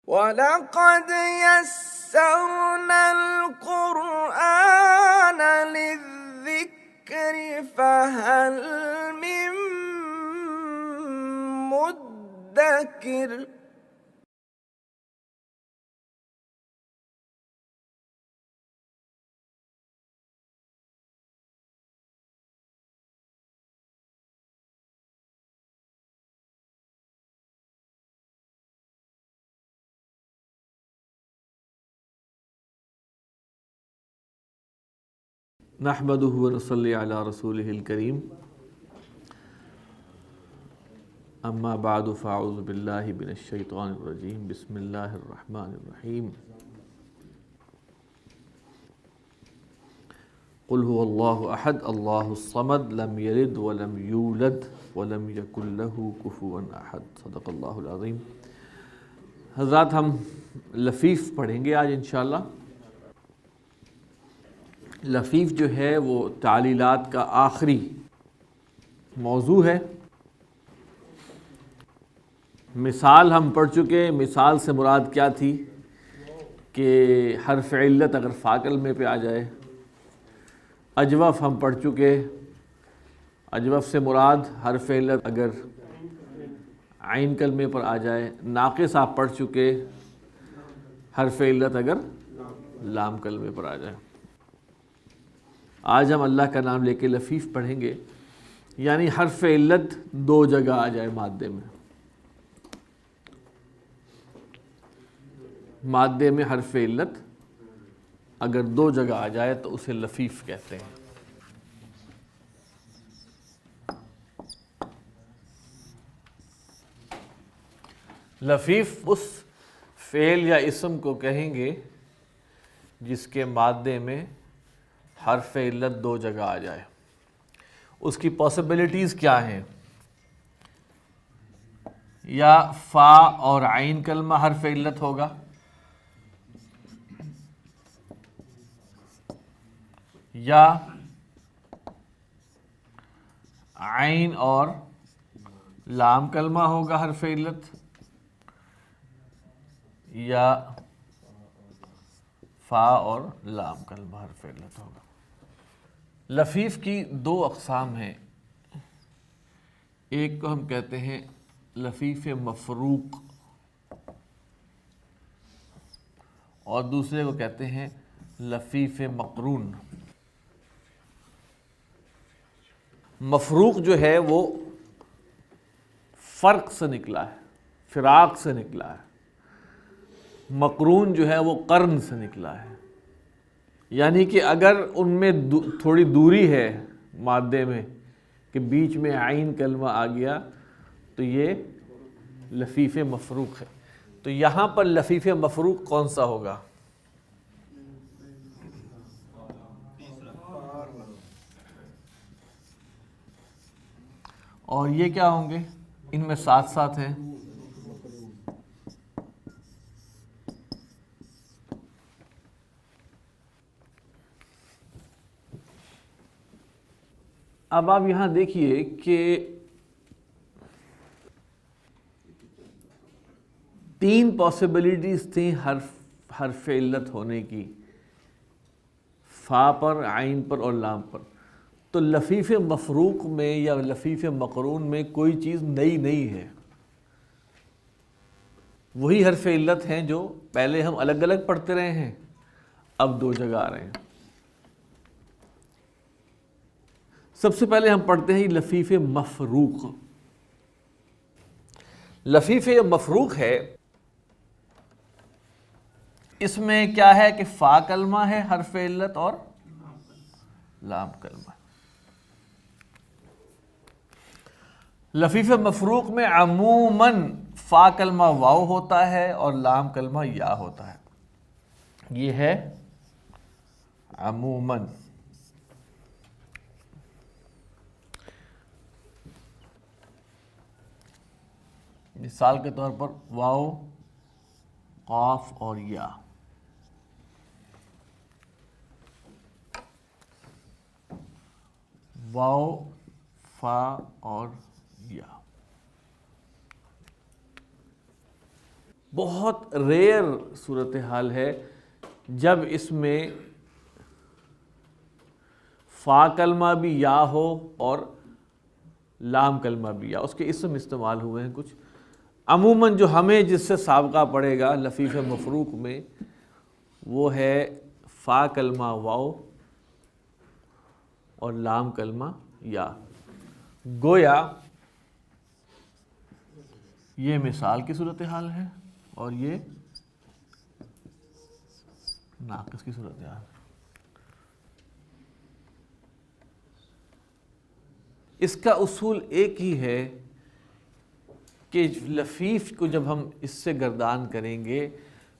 وَلَقَدْ يَسَّرْنَا الْقُرْآنَ لِلذِّكْرِ فَهَلْ مِن مُّدَّكِرٍ نحمدہ ونصلی علی رسولہ الکریم اما بعد فاعوذ باللہ من الشیطان الرجیم بسم اللہ الرحمن الرحیم قل هو اللہ احد اللہ الصمد لم یلد ولم یولد ولم یکن له کفوا احد صدق اللہ العظیم۔ حضرات، ہم لفیف پڑھیں گے آج انشاءاللہ۔ لفیف جو ہے وہ تعلیلات کا آخری موضوع ہے۔ مثال ہم پڑھ چکے، مثال سے مراد کیا تھی کہ حرف علت اگر فا کلمے پہ آ جائے۔ اجوف ہم پڑھ چکے، اجوف سے مراد حرف علت اگر عین کلمے پر آ جائے۔ ناقص آپ پڑھ چکے، حرف علت اگر لام کلمے پر آ جائے۔ آج ہم اللہ کا نام لے کے لفیف پڑھیں گے، یعنی حرف علت دو جگہ آ جائے مادے میں۔ مادے میں حرف علت اگر دو جگہ آ جائے تو اسے لفیف کہتے ہیں۔ لفیف اس فعل یا اسم کو کہیں گے جس کے مادے میں حرف علت دو جگہ آ جائے۔ اس کی پاسبلٹیز کیا ہیں؟ یا فا اور عین کلمہ حرف علت ہوگا، یا عین اور لام کلمہ ہوگا حرف علت، یا فا اور لام کلمہ حرف علت ہوگا۔ لفیف کی دو اقسام ہیں، ایک کو ہم کہتے ہیں لفیف مفروق اور دوسرے کو کہتے ہیں لفیف مقرون۔ مفروق جو ہے وہ فرق سے نکلا ہے، فراق سے نکلا ہے۔ مقرون جو ہے وہ قرن سے نکلا ہے، یعنی کہ اگر ان میں تھوڑی دوری ہے مادے میں کہ بیچ میں عین کلمہ آ گیا تو یہ لفیف مفروق ہے۔ تو یہاں پر لفیف مفروق کون سا ہوگا؟ اور یہ کیا ہوں گے؟ ان میں ساتھ ساتھ ہیں اب آپ یہاں دیکھیے کہ تین پاسبلٹیز تھیں حرف علت ہونے کی، فا پر، عین پر اور لام پر۔ تو لفیف مفروق میں یا لفیف مقرون میں کوئی چیز نئی نہیں ہے، وہی حرف علت ہیں جو پہلے ہم الگ الگ پڑھتے رہے ہیں، اب دو جگہ آ رہے ہیں۔ سب سے پہلے ہم پڑھتے ہیں لفیف مفروق۔ لفیف مفروق ہے، اس میں کیا ہے کہ فا کلمہ ہے حرف علت اور لام کلمہ۔ لفیف مفروق میں عموماً فا کلمہ واو ہوتا ہے اور لام کلمہ یا ہوتا ہے، یہ ہے عموماً۔ مثال کے طور پر واو، قاف اور یا۔ واو، فا اور یا۔ بہت ریئر صورتحال ہے جب اس میں فا کلمہ بھی یا ہو اور لام کلمہ بھی یا، اس کے اسم استعمال ہوئے ہیں کچھ. عموماً جو ہمیں جس سے سابقہ پڑے گا لفیف مفروق میں وہ ہے فا کلمہ واو اور لام کلمہ یا. گویا یہ مثال کی صورتحال ہے اور یہ ناقص کی صورتحال. اس کا اصول ایک ہی ہے کہ لفیف کو جب ہم اس سے گردان کریں گے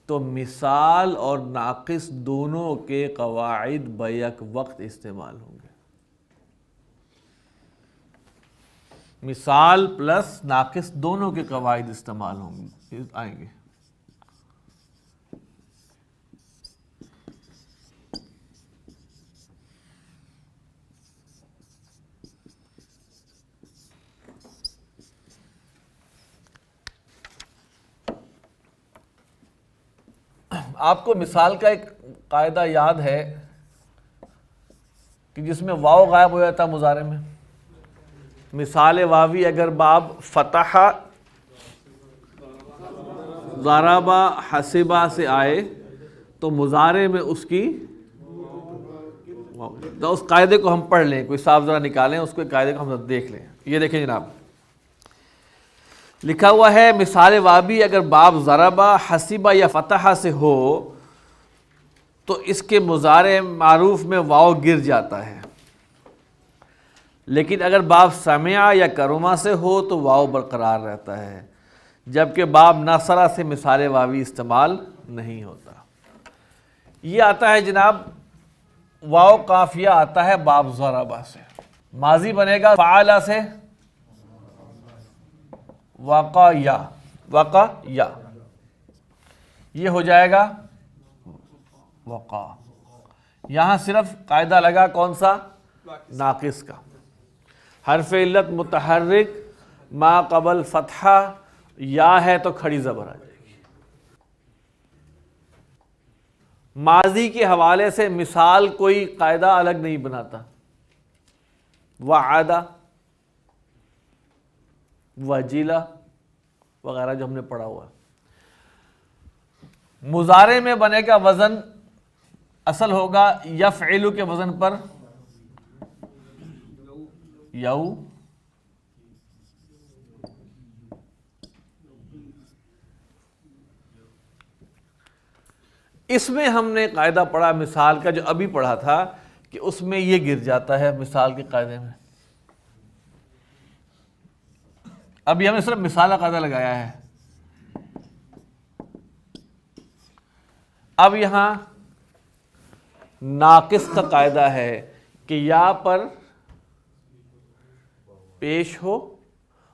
تو مثال اور ناقص دونوں کے قواعد بیک وقت استعمال ہوں گے. مثال پلس ناقص دونوں کے قواعد استعمال ہوں گے آئیں گے. آپ کو مثال کا ایک قاعدہ یاد ہے کہ جس میں واو غائب ہو جاتا مضارع میں. مثال واوی اگر باب فتح ضربا حسبا سے آئے تو مضارع میں اس کی تو اس قاعدے کو ہم پڑھ لیں، کوئی صاف ذرا نکالیں اس کو، قاعدے کو ہم دیکھ لیں. یہ دیکھیں جناب، لکھا ہوا ہے مثال واوی اگر باب ضربا حسبا یا فتح سے ہو تو اس کے مضارع معروف میں واو گر جاتا ہے، لیکن اگر باب سمع یا کرما سے ہو تو واو برقرار رہتا ہے، جبکہ باب نصرہ سے مثال واوی استعمال نہیں ہوتا. یہ آتا ہے جناب واو قافیہ آتا ہے باب ضربہ سے. ماضی بنے گا فعل سے وقع یا، یہ ہو جائے گا وقع. یہاں صرف قاعدہ لگا کون سا؟ ناقص کا. حرف علت متحرک ما قبل فتحہ یا ہے تو کھڑی زبر آ جائے گی. ماضی کے حوالے سے مثال کوئی قاعدہ الگ نہیں بناتا. وعدہ، وجیلا وغیرہ جو ہم نے پڑھا ہوا. مضارع میں بنے کا وزن اصل ہوگا یفعل کے وزن پر یو، اس میں ہم نے قاعدہ پڑھا مثال کا جو ابھی پڑھا تھا کہ اس میں یہ گر جاتا ہے مثال کے قاعدے میں. ابھی ہم نے صرف مثال کا قاعدہ لگایا ہے. اب یہاں ناقص کا قاعدہ ہے کہ یا پر پیش ہو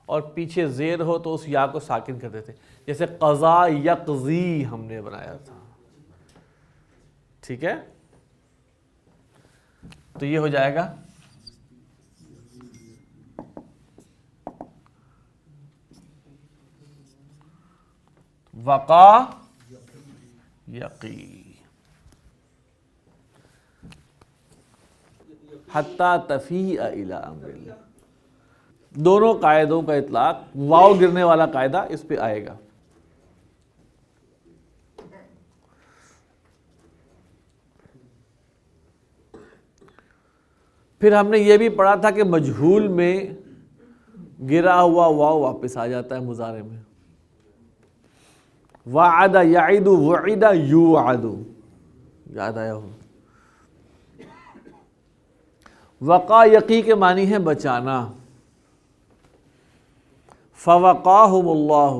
اور پیچھے زیر ہو تو اس یا کو ساکن کر دیتے، جیسے قضا یقضی ہم نے بنایا تھا. ٹھیک ہے، تو یہ ہو جائے گا وقع یقی حتی تفیء الی امر اللہ. دونوں قاعدوں کا اطلاق واو گرنے والا قاعدہ اس پہ آئے گا. پھر ہم نے یہ بھی پڑھا تھا کہ مجہول میں گرا ہوا واو واپس آ جاتا ہے مضارع میں. وعد یعد وعد یوعد، یاد آیا ہو. وقع یقی کے معنی ہے بچانا. فوقاہم اللہ،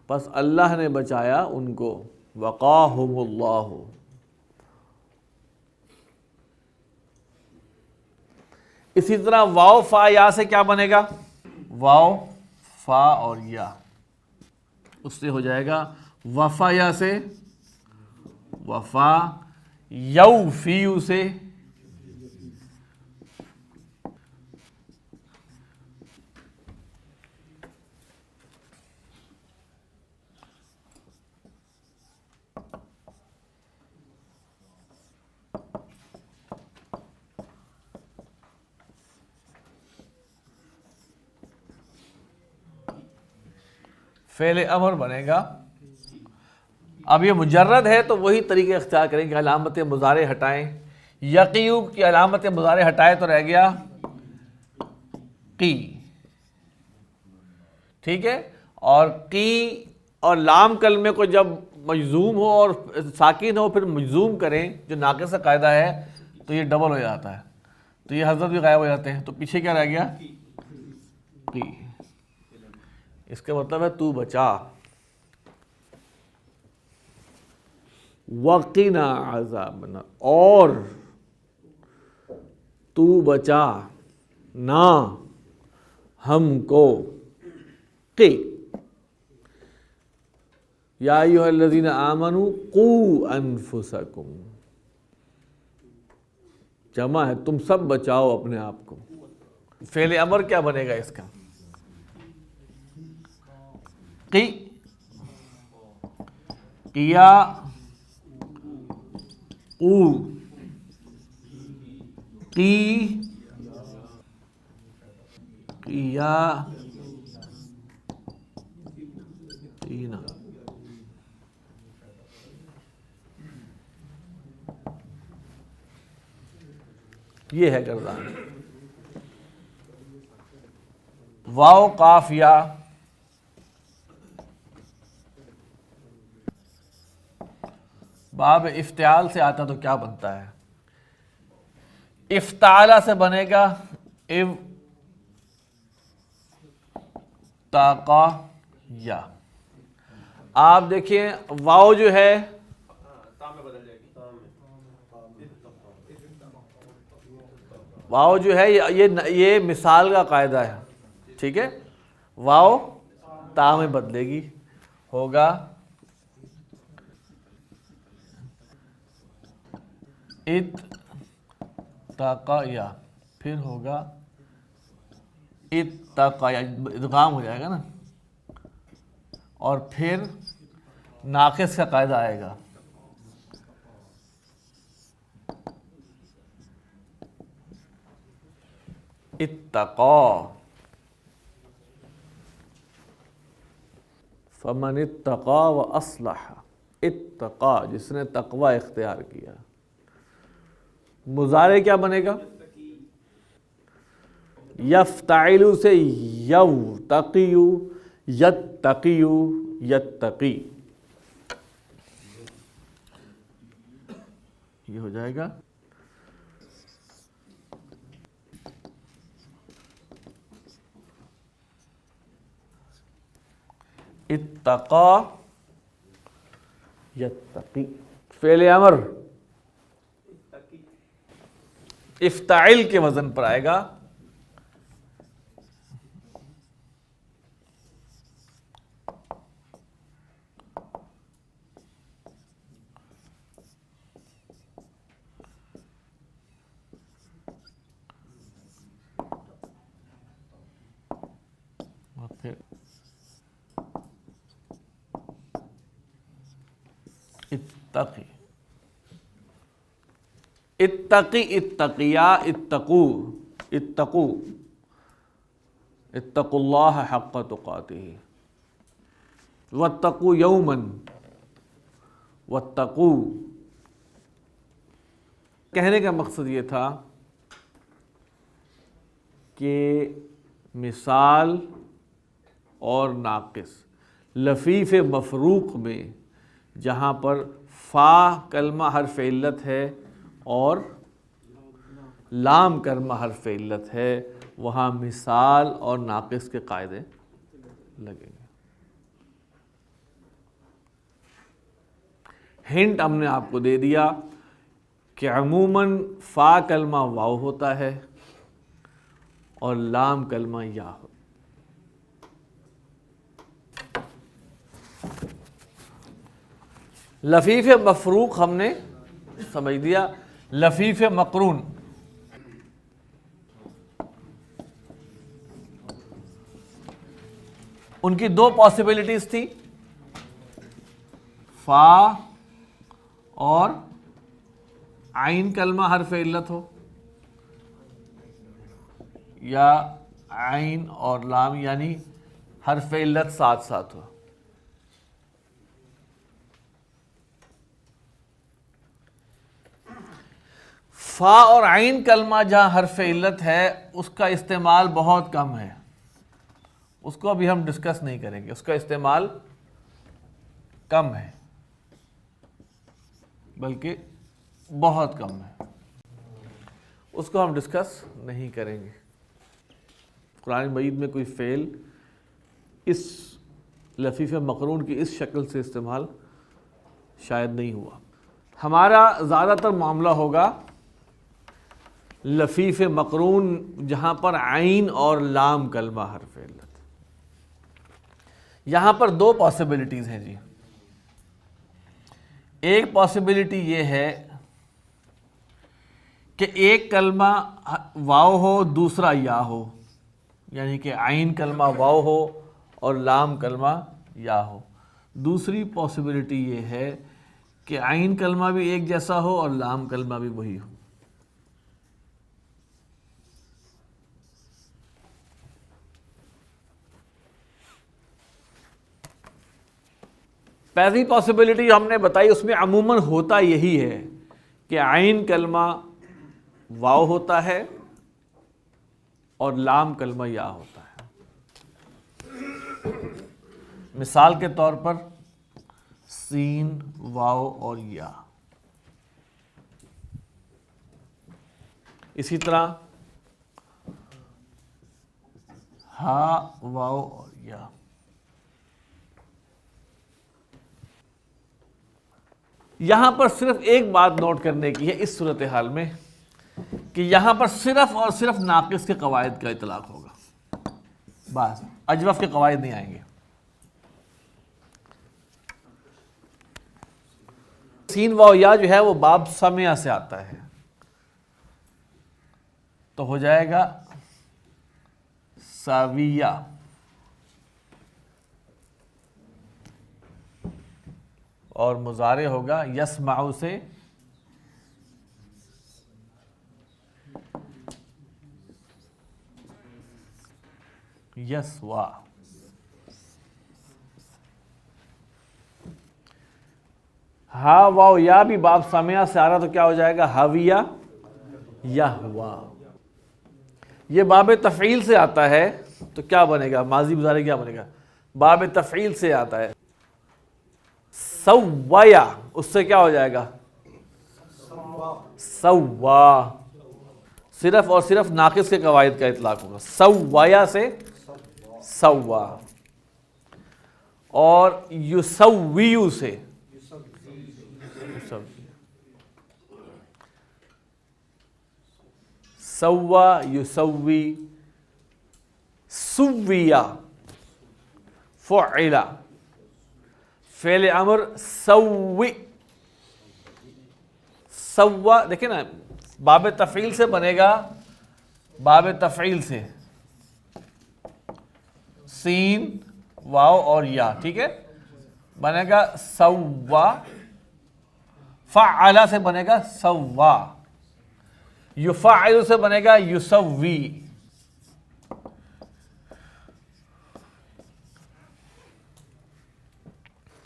پس اللہ نے بچایا ان کو. وقاہم اللہ. اسی طرح واو فا یا سے کیا بنے گا؟ واو فا اور یا، اس سے ہو جائے گا وفا یا سے وفا، یو فیو سے فعل امر بنے گا. اب یہ مجرد ہے تو وہی طریقہ اختیار کریں کہ علامت مضارع ہٹائیں. یقیو کی علامت مضارع ہٹائے تو رہ گیا قی. ٹھیک ہے. اور قی اور لام کلمے کو جب مجزوم ہو اور ساکن ہو پھر مجزوم کریں جو ناقص کا قاعدہ ہے تو یہ ڈبل ہو جاتا ہے, تو یہ حضرت بھی غائب ہو جاتے ہیں. تو پیچھے کیا رہ گیا قی. اس کا مطلب ہے تو بچا. وقنا عذاب النار, اور تو بچا نہ ہم کو. قی یا ایھا الذین آمنوا قوا انفسکم, جمع ہے تم سب بچاؤ اپنے آپ کو. فعل امر کیا بنے گا اس کا؟ قی, قیا, قو, قی, قیا, قینا. یہ ہے گردان. واو قاف یا باب افتعال سے آتا تو کیا بنتا ہے؟ افتعالہ سے بنے گا تاقا یا. آپ دیکھیں واو جو ہے واو جو ہے یہ مثال کا قاعدہ ہے. ٹھیک ہے. واو تا میں بدلے گی, ہوگا اتقیا, پھر ہوگا اتقیا, ادغام ہو جائے گا نا, اور پھر ناقص کا قاعدہ آئے گا. اتقا, فمن اتقا واصلح. اتقا جس نے تقوی اختیار کیا. مضارع کیا بنے گا؟ یفتعل سے یوتقی, یتقی, یتقی, یہ ہو جائے گا اتقا یتقی. فعل امر افتعل کے وزن پر آئے گا. اور پھر اتقی, اتقی, اتقیا, اتقو, اتقو, اتقوا اللہ حق تقاتہ, واتقوا یوما, واتقوا. کہنے کا مقصد یہ تھا کہ مثال اور ناقص لفیف مفروق میں جہاں پر فا کلمہ حرف علت ہے اور لام کلمہ حرف علت ہے وہاں مثال اور ناقص کے قاعدے لگیں گے. ہنٹ ہم نے آپ کو دے دیا کہ عموماً فا کلمہ واو ہوتا ہے اور لام کلمہ یا ہوتا ہے. لفیف مفروق ہم نے سمجھ دیا. لفیف مقرون ان کی دو پاسبلٹیز تھی, فا اور عین کلمہ حرف علت ہو یا عین اور لام یعنی حرف علت ساتھ ساتھ ہو. فا اور عین کلمہ جہاں حرف علت ہے اس کا استعمال بہت کم ہے، اس کو ابھی ہم ڈسکس نہیں کریں گے، اس کا استعمال کم ہے بلکہ بہت کم ہے، اس کو ہم ڈسکس نہیں کریں گے۔ قرآن مجید میں کوئی فعل اس لفیف مقرون کی اس شکل سے استعمال شاید نہیں ہوا۔ ہمارا زیادہ تر معاملہ ہوگا لفیف مقرون جہاں پر عین اور لام کلمہ حرف علت۔ یہاں پر دو پاسبلٹیز ہیں جی۔ ایک پاسبلٹی یہ ہے کہ ایک کلمہ واو ہو دوسرا یا ہو، یعنی کہ عین کلمہ واو ہو اور لام کلمہ یا ہو۔ دوسری پاسبلٹی یہ ہے کہ عین کلمہ بھی ایک جیسا ہو اور لام کلمہ بھی وہی ہو۔ پہلی پاسبلٹی ہم نے بتائی، اس میں عموماً ہوتا یہی ہے کہ عین کلمہ واو ہوتا ہے اور لام کلمہ یا ہوتا ہے۔ مثال کے طور پر سین، واو اور یا۔ اسی طرح ہا، واو اور یا۔ یہاں پر صرف ایک بات نوٹ کرنے کی ہے اس صورتحال میں کہ یہاں پر صرف اور صرف ناقص کے قواعد کا اطلاق ہوگا، بس اجوف کے قواعد نہیں آئیں گے۔ سین واو یا جو ہے وہ باب سمع سے آتا ہے، تو ہو جائے گا ساویہ۔ اور مضارع ہوگا یسمع سے یسوا۔ ہا واو یا بھی باب سامعہ سے آ رہا تو کیا ہو جائے گا حاویہ یہوا۔ یہ باب تفعیل سے آتا ہے تو کیا بنے گا، ماضی مضارع کیا بنے گا، باب تفعیل سے آتا ہے سویا، اس سے کیا ہو جائے گا سوا۔ صرف اور صرف ناقص کے قواعد کا اطلاق ہوگا، سویا سے سوا، اور یسویو سے سوا یسوی، سویا، فعلا، فعل امر سوی، سوا۔ دیکھیں نا باب تفعیل سے بنے گا، باب تفعیل سے سین واو اور یا، ٹھیک ہے، بنے گا سوا۔ فعلا سے بنے گا سوا، یفعل سے بنے گا یسوی۔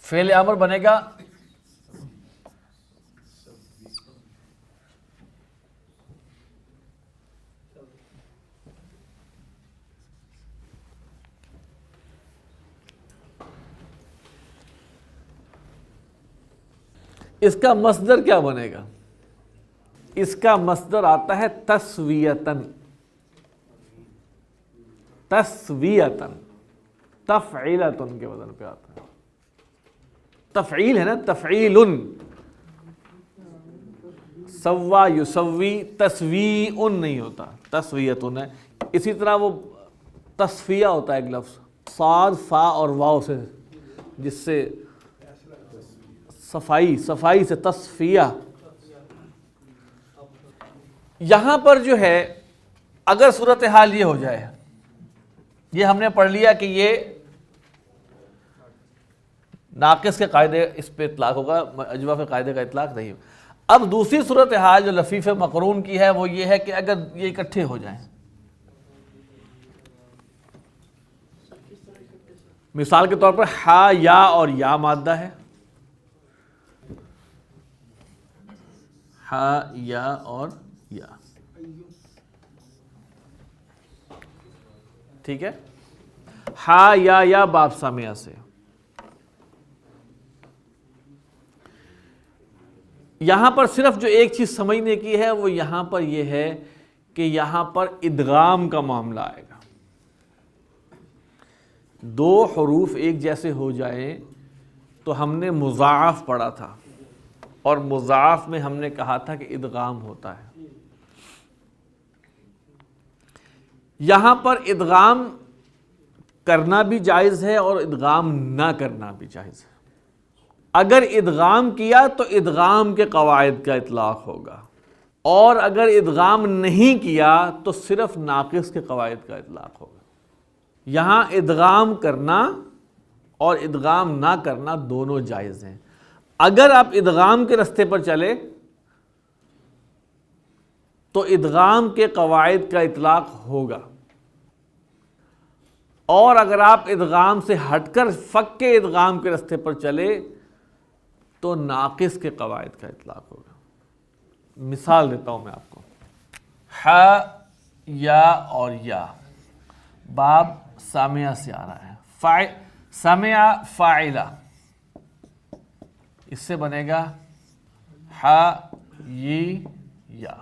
فعل امر بنے گا اس کا مصدر کیا بنے گا، اس کا مصدر آتا ہے تسویتن، تسویتن، تفعیلتن کے وزن پہ آتا ہے، تفعیل ہے نا، تفعیلن، سوا یسوی، تسویئن نہیں ہوتا، تسویتن ہے۔ اسی طرح وہ تصفیہ ہوتا ہے ایک لفظ صاد فا اور واو سے، جس سے صفائی، صفائی سے تصفیہ۔ یہاں پر جو ہے اگر صورتحال یہ ہو جائے، یہ ہم نے پڑھ لیا کہ یہ ناقص کے قاعدے اس پہ اطلاق ہوگا، اجوا کے قاعدے کا اطلاق نہیں ہوگا۔ اب دوسری صورتحال جو لفیف مقرون کی ہے وہ یہ ہے کہ اگر یہ اکٹھے ہو جائیں، مثال کے طور پر ہا یا اور یا مادہ ہے، ہا یا اور یا. ٹھیک ہے. ہا یا باب سامعہ سے. یہاں پر صرف جو ایک چیز سمجھنے کی ہے وہ یہاں پر یہ ہے کہ یہاں پر ادغام کا معاملہ آئے گا. دو حروف ایک جیسے ہو جائیں تو ہم نے مضاعف پڑھا تھا اور مضاعف میں ہم نے کہا تھا کہ ادغام ہوتا ہے. یہاں پر ادغام کرنا بھی جائز ہے اور ادغام نہ کرنا بھی جائز ہے. اگر ادغام کیا تو ادغام کے قواعد کا اطلاق ہوگا اور اگر ادغام نہیں کیا تو صرف ناقص کے قواعد کا اطلاق ہوگا. یہاں ادغام کرنا اور ادغام نہ کرنا دونوں جائز ہیں. اگر آپ ادغام کے رستے پر چلے تو ادغام کے قواعد کا اطلاق ہوگا اور اگر آپ ادغام سے ہٹ کر فک کے ادغام کے رستے پر چلے تو ناقص کے قواعد کا اطلاق ہوگا. مثال دیتا ہوں میں آپ کو. ہا یا اور یا باب سامعہ سے آ رہا ہے. سامعہ فاعلہ، اس سے بنے گا ہا یا.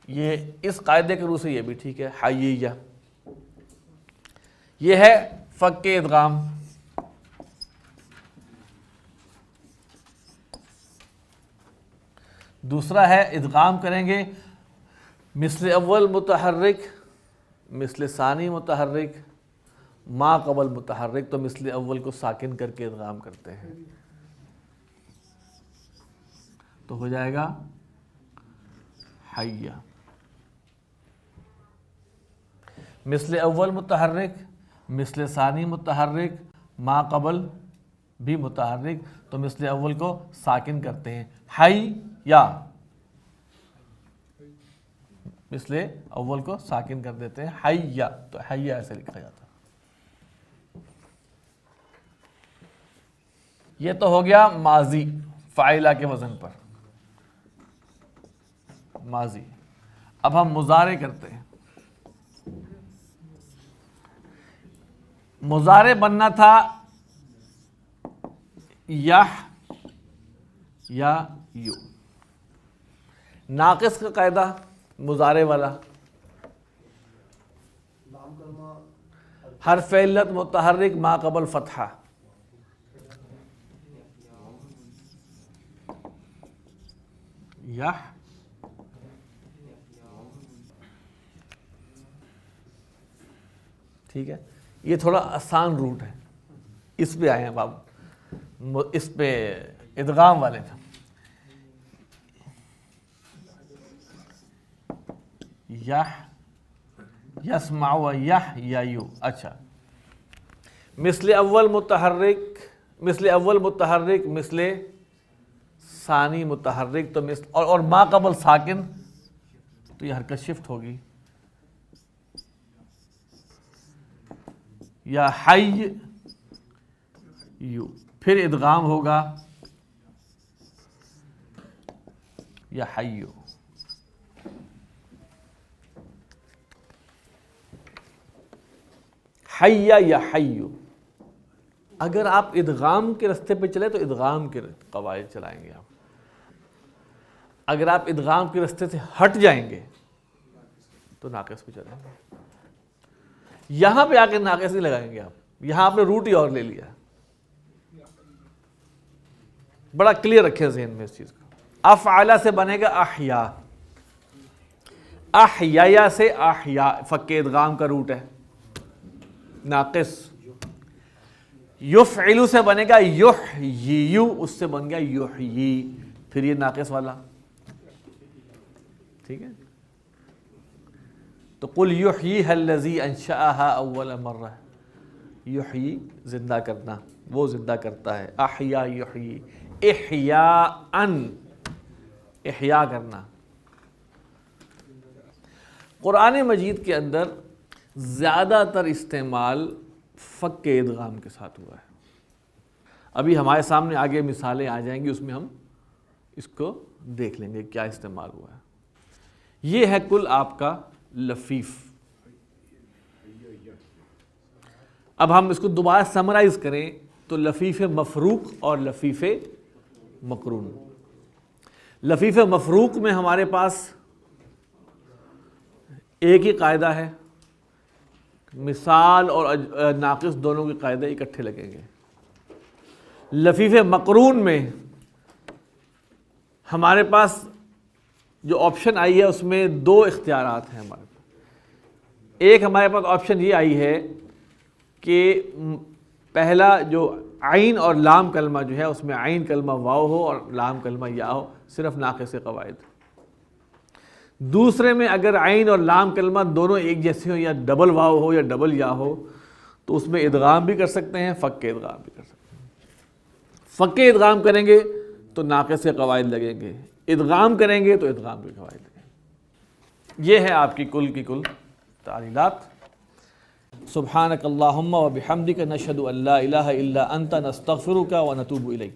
یہ اس قاعدے کے روح سے یہ بھی ٹھیک ہے. یا یہ ہے فک ادغام. دوسرا ہے ادغام کریں گے مثل اول متحرک، مثل ثانی متحرک، ما قبل متحرک، تو مثل اول کو ساکن کر کے ادغام کرتے ہیں تو ہو جائے گا حیا. مثل اول متحرک، مثل ثانی متحرک، ما قبل بھی متحرک، تو مثل اول کو ساکن کرتے ہیں حیا. مثل اول کو ساکن کر دیتے ہیں حیا، تو حیا ایسے لکھا جاتا ہے. یہ تو ہو گیا ماضی فاعلہ کے وزن پر ماضی. اب ہم مضارع کرتے ہیں. مضارع بننا تھا یح یا یو. ناقص کا قاعدہ مضارع والا، حرف علت متحرک ما قبل فتحہ. یح ٹھیک ہے. یہ تھوڑا آسان روٹ ہے، اس پہ آئے ہیں باب، اس پہ ادغام والے پہ. یح یسمع و یح یا یو. اچھا، مثل اول متحرک، مثل اول متحرک، مثل ثانی متحرک، تو مثل اور ما قبل ساکن، تو یہ حرکت شفٹ ہوگی. یا حی یو، پھر ادغام ہوگا یا حیو. حیا یا حیو. اگر آپ ادغام کے رستے پہ چلے تو ادغام کے قواعد چلائیں گے آپ. اگر آپ ادغام کے رستے سے ہٹ جائیں گے تو ناقص پہ چلیں گے. یہاں پہ آ کے ناقص نہیں لگائیں گے آپ، یہاں آپ نے روٹ ہی اور لے لیا. بڑا کلیئر رکھیں ذہن میں اس چیز کو. افعلہ سے بنے گا احیا. احیا سے احیا، فک ادغام کا روٹ ہے ناقص. یفعلو سے بنے گا یحییو، اس سے بن گیا یحیی، پھر یہ ناقص والا. ٹھیک ہے. تو قل یحییھا الذی انشأھا اول مرہ. یحیی زندہ کرنا، وہ زندہ کرتا ہے. احیا یحیی، احیاء احیا کرنا. قرآن مجید کے اندر زیادہ تر استعمال فک کے ادغام کے ساتھ ہوا ہے. ابھی ہمارے سامنے آگے مثالیں آ جائیں گی، اس میں ہم اس کو دیکھ لیں گے کیا استعمال ہوا ہے. یہ ہے کل آپ کا لفیف۔ اب ہم اس کو دوبارہ سمرائز کریں تو لفیف مفروق اور لفیف مقرون۔ لفیف مفروق میں ہمارے پاس ایک ہی قاعدہ ہے، مثال اور ناقص دونوں کے قاعدے اکٹھے لگیں گے۔ لفیف مقرون میں ہمارے پاس جو آپشن آئی ہے اس میں دو اختیارات ہیں ہمارے پاس۔ ایک ہمارے پاس آپشن یہ آئی ہے کہ پہلا جو عین اور لام کلمہ جو ہے اس میں عین کلمہ واو ہو اور لام کلمہ یا ہو، صرف ناقص قواعد۔ دوسرے میں اگر عین اور لام کلمہ دونوں ایک جیسے ہوں، یا ڈبل واو ہو یا ڈبل یا ہو، تو اس میں ادغام بھی کر سکتے ہیں، فک ادغام بھی کر سکتے ہیں۔ فک ادغام کریں گے تو ناقص قواعد لگیں گے، ادغام کریں گے تو ادغام کے قواعد لگیں گے۔ یہ ہے آپ کی کل تعلیلات۔ سبحانک اللہم و بحمدک نشہد ان لا الہ الا انت نستغفرک و نتوب الیک۔